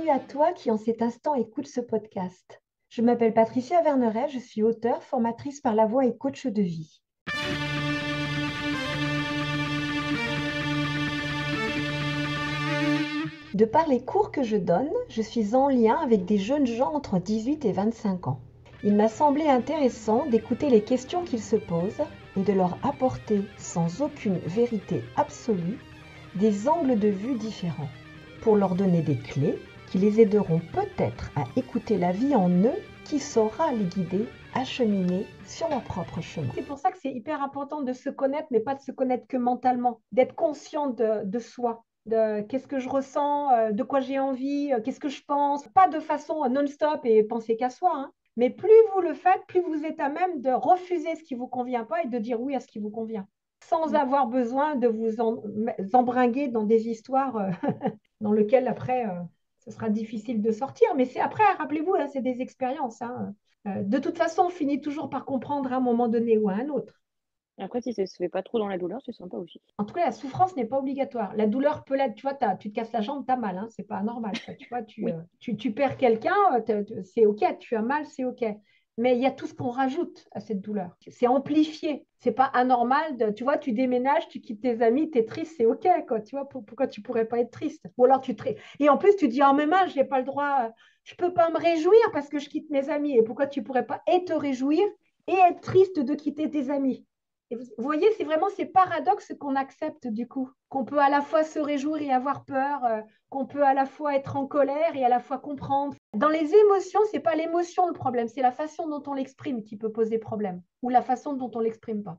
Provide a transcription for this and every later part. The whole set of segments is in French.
bienvenue à toi qui en cet instant écoute ce podcast. Je m'appelle Patricia Verneret, je suis auteure, formatrice par la voix et coach de vie. De par les cours que je donne, je suis en lien avec des jeunes gens entre 18 et 25 ans. Il m'a semblé intéressant d'écouter les questions qu'ils se posent et de leur apporter, sans aucune vérité absolue, des angles de vue différents, pour leur donner des clés qui les aideront peut-être à écouter la vie en eux qui saura les guider à cheminer sur leur propre chemin. C'est pour ça que c'est hyper important de se connaître, mais pas de se connaître que mentalement, d'être conscient de soi, de qu'est-ce que je ressens, de quoi j'ai envie, qu'est-ce que je pense, pas de façon non-stop et penser qu'à soi, hein. Mais plus vous le faites, plus vous êtes à même de refuser ce qui ne vous convient pas et de dire oui à ce qui vous convient, sans avoir besoin de vous embringuer dans des histoires dans lesquelles après, ce sera difficile de sortir. Mais c'est après, rappelez-vous, hein, c'est des expériences, hein. De toute façon, on finit toujours par comprendre à un moment donné ou à un autre. Après, si ça se fait pas trop dans la douleur, c'est sympa aussi. En tout cas, la souffrance n'est pas obligatoire. La douleur peut l'être. Tu vois, tu te casses la jambe, tu as mal, hein, c'est pas anormal. Ça. Tu vois, Oui. tu perds quelqu'un, c'est OK, tu as mal, c'est OK. Mais il y a tout ce qu'on rajoute à cette douleur. C'est amplifié. C'est pas anormal. Tu vois, tu déménages, tu quittes tes amis, tu es triste, c'est OK, quoi. Tu vois, pourquoi tu pourrais pas être triste? Ou alors Et en plus, tu dis, en même temps, je n'ai pas le droit, je peux pas me réjouir parce que je quitte mes amis. Et pourquoi tu pourrais pas et te réjouir et être triste de quitter tes amis? Et vous voyez, c'est vraiment ces paradoxes qu'on accepte du coup, qu'on peut à la fois se réjouir et avoir peur, qu'on peut à la fois être en colère et à la fois comprendre. Dans les émotions, c'est pas l'émotion le problème, c'est la façon dont on l'exprime qui peut poser problème, ou la façon dont on l'exprime pas.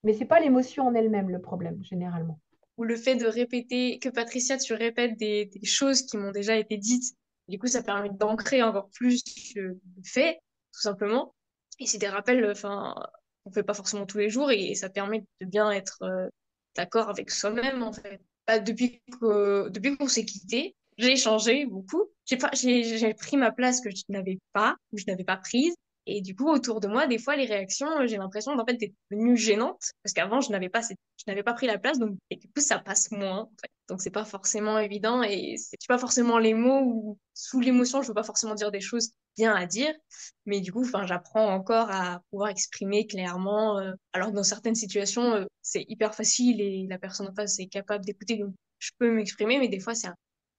Mais c'est pas l'émotion en elle-même le problème, généralement. Ou le fait de répéter, que Patricia, tu répètes des choses qui m'ont déjà été dites. Du coup, ça permet d'ancrer encore plus le fait, tout simplement. Et c'est des rappels, enfin, on fait pas forcément tous les jours et ça permet de bien être d'accord avec soi-même, en fait. Bah, depuis qu'on s'est quitté, j'ai changé beaucoup. J'ai pris ma place que je n'avais pas, ou je n'avais pas prise. Et du coup, autour de moi, des fois, les réactions, j'ai l'impression d'en fait d'être devenues gênantes parce qu'avant, je n'avais pas pris la place, donc et du coup, ça passe moins. En fait. Donc, c'est pas forcément évident et c'est pas forcément les mots ou sous l'émotion, je veux pas forcément dire des choses bien à dire, mais du coup, enfin, j'apprends encore à pouvoir exprimer clairement. Alors que dans certaines situations, c'est hyper facile et la personne en face est capable d'écouter, donc je peux m'exprimer, mais des fois, c'est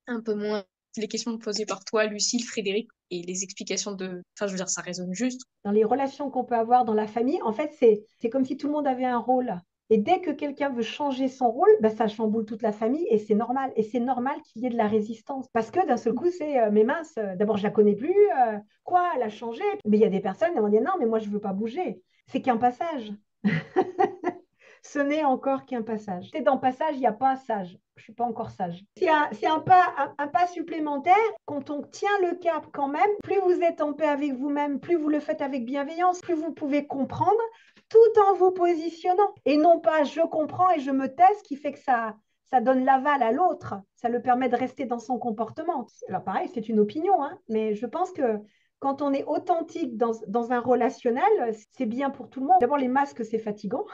un peu moins les questions posées par toi, Lucille, Frédéric, et les explications de... Enfin, je veux dire, ça résonne juste. Dans les relations qu'on peut avoir dans la famille, en fait, c'est comme si tout le monde avait un rôle. Et dès que quelqu'un veut changer son rôle, ben, ça chamboule toute la famille et c'est normal. Et c'est normal qu'il y ait de la résistance. Parce que d'un seul coup, c'est mais mince, d'abord, je la connais plus. Quoi, elle a changé. Mais il y a des personnes qui vont dire non, mais moi, je veux pas bouger. C'est qu'un passage. Ce n'est encore qu'un passage. C'est dans passage, il n'y a pas sage. Je ne suis pas encore sage. C'est un pas supplémentaire. Quand on tient le cap quand même, plus vous êtes en paix avec vous-même, plus vous le faites avec bienveillance, plus vous pouvez comprendre tout en vous positionnant. Et non pas je comprends et je me tais, ce qui fait que ça donne l'aval à l'autre. Ça le permet de rester dans son comportement. Alors pareil, c'est une opinion, hein, mais je pense que quand on est authentique dans un relationnel, c'est bien pour tout le monde. D'abord, les masques, c'est fatigant.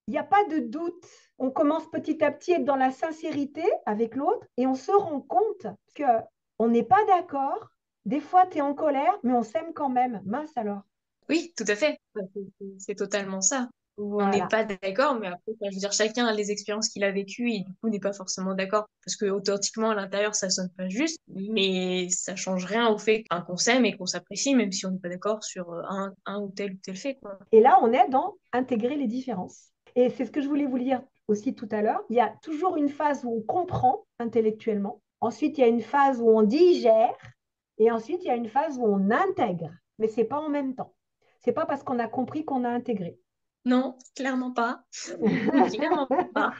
Il n'y a pas de doute. On commence petit à petit à être dans la sincérité avec l'autre et on se rend compte qu'on n'est pas d'accord. Des fois, tu es en colère, mais on s'aime quand même. Mince alors. Oui, tout à fait. C'est totalement ça. On n'est Voilà. pas d'accord, mais après, enfin, je veux dire, chacun a les expériences qu'il a vécues et du coup n'est pas forcément d'accord. Parce que authentiquement, à l'intérieur, ça sonne pas juste, mais ça change rien au fait qu'on s'aime et qu'on s'apprécie, même si on n'est pas d'accord sur un ou tel fait, quoi. Et là, on est dans intégrer les différences. Et c'est ce que je voulais vous dire aussi tout à l'heure. Il y a toujours une phase où on comprend intellectuellement. Ensuite, il y a une phase où on digère. Et ensuite, il y a une phase où on intègre. Mais ce n'est pas en même temps. Ce n'est pas parce qu'on a compris qu'on a intégré. Non, clairement pas. Clairement pas.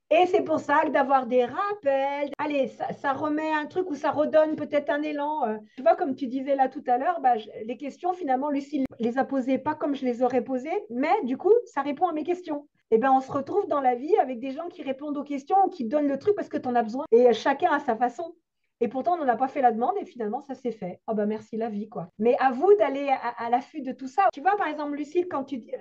Et c'est pour ça que d'avoir des rappels, allez, ça remet un truc ou ça redonne peut-être un élan. Tu vois, comme tu disais là tout à l'heure, bah, les questions, finalement, Lucie les a posées pas comme je les aurais posées, mais du coup, ça répond à mes questions. Et ben, on se retrouve dans la vie avec des gens qui répondent aux questions ou qui donnent le truc parce que tu en as besoin. Et chacun à sa façon. Et pourtant, on n'en a pas fait la demande et finalement, ça s'est fait. Oh bah merci la vie, quoi. Mais à vous d'aller à l'affût de tout ça. Tu vois, par exemple, Lucille,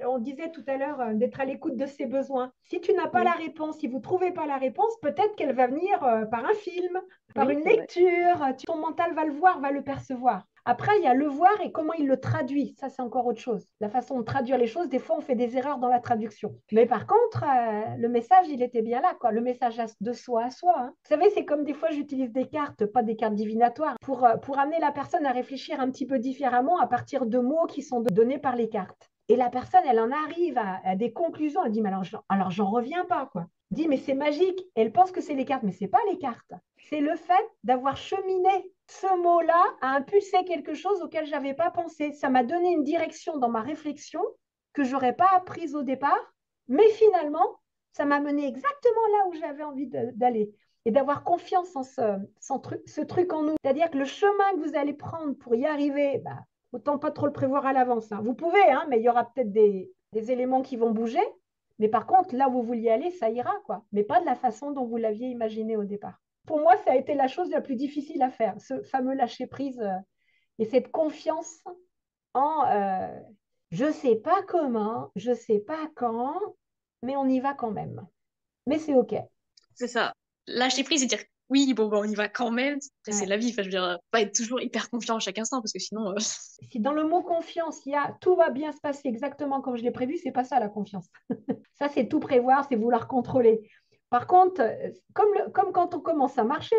on disait tout à l'heure d'être à l'écoute de ses besoins. Si tu n'as pas la Oui, réponse, si vous ne trouvez pas la réponse, peut-être qu'elle va venir par un film, par oui, une c'est vrai. lecture. Ton mental va le voir, va le percevoir. Après, il y a le voir et comment il le traduit. Ça, c'est encore autre chose. La façon de traduire les choses, des fois, on fait des erreurs dans la traduction. Mais par contre, le message, il était bien là, quoi. Le message de soi à soi. Hein. Vous savez, c'est comme des fois, j'utilise des cartes, pas des cartes divinatoires, pour amener la personne à réfléchir un petit peu différemment à partir de mots qui sont donnés par les cartes. Et la personne, elle en arrive à des conclusions. Elle dit, mais alors j'en reviens pas, quoi. Elle dit, mais c'est magique. Elle pense que c'est les cartes, mais c'est pas les cartes. C'est le fait d'avoir cheminé ce mot-là a impulsé quelque chose auquel je n'avais pas pensé. Ça m'a donné une direction dans ma réflexion que je n'aurais pas apprise au départ, mais finalement, ça m'a mené exactement là où j'avais envie d'aller. Et d'avoir confiance en ce truc en nous. C'est-à-dire que le chemin que vous allez prendre pour y arriver, bah, autant pas trop le prévoir à l'avance. Hein. Vous pouvez, hein, mais il y aura peut-être des éléments qui vont bouger. Mais par contre, là où vous vouliez aller, ça ira, quoi. Mais pas de la façon dont vous l'aviez imaginé au départ. Pour moi, ça a été la chose la plus difficile à faire, ce fameux lâcher-prise et cette confiance en je ne sais pas comment, je ne sais pas quand, mais on y va quand même. Mais c'est OK. C'est ça. Lâcher prise et dire oui, bon, bah, on y va quand même. Après, c'est Ouais. la vie. Enfin, je veux dire, pas être toujours hyper confiant à chaque instant parce que sinon, Si dans le mot confiance, il y a tout va bien se passer exactement comme je l'ai prévu, c'est pas ça la confiance. Ça, c'est tout prévoir, c'est vouloir contrôler. Par contre, comme quand on commence à marcher,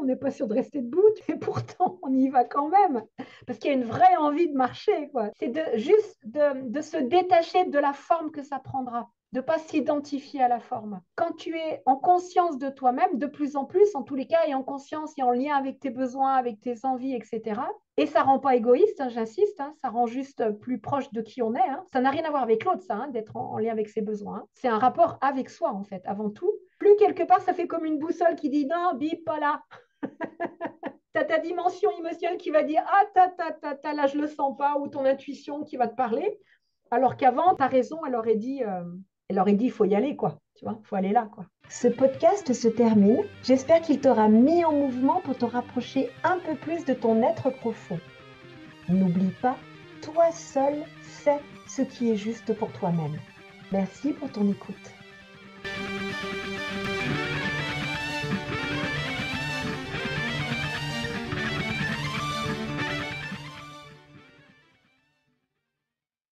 on n'est pas sûr de rester debout, et pourtant, on y va quand même, parce qu'il y a une vraie envie de marcher, quoi. C'est juste de se détacher de la forme que ça prendra, de ne pas s'identifier à la forme. Quand tu es en conscience de toi-même, de plus en plus, en tous les cas, et en conscience et en lien avec tes besoins, avec tes envies, etc., et ça ne rend pas égoïste, hein, j'insiste, hein, ça rend juste plus proche de qui on est. Hein. Ça n'a rien à voir avec l'autre, ça, hein, d'être en lien avec ses besoins. Hein. C'est un rapport avec soi, en fait, avant tout. Plus quelque part, ça fait comme une boussole qui dit non, bip, pas là. Tu as ta dimension émotionnelle qui va dire ah, là, je le sens pas, ou ton intuition qui va te parler. Alors qu'avant, ta raison, elle aurait dit, il faut y aller, quoi. Tu vois, il faut aller là, quoi. Ce podcast se termine. J'espère qu'il t'aura mis en mouvement pour te rapprocher un peu plus de ton être profond. N'oublie pas, toi seul sais ce qui est juste pour toi-même. Merci pour ton écoute.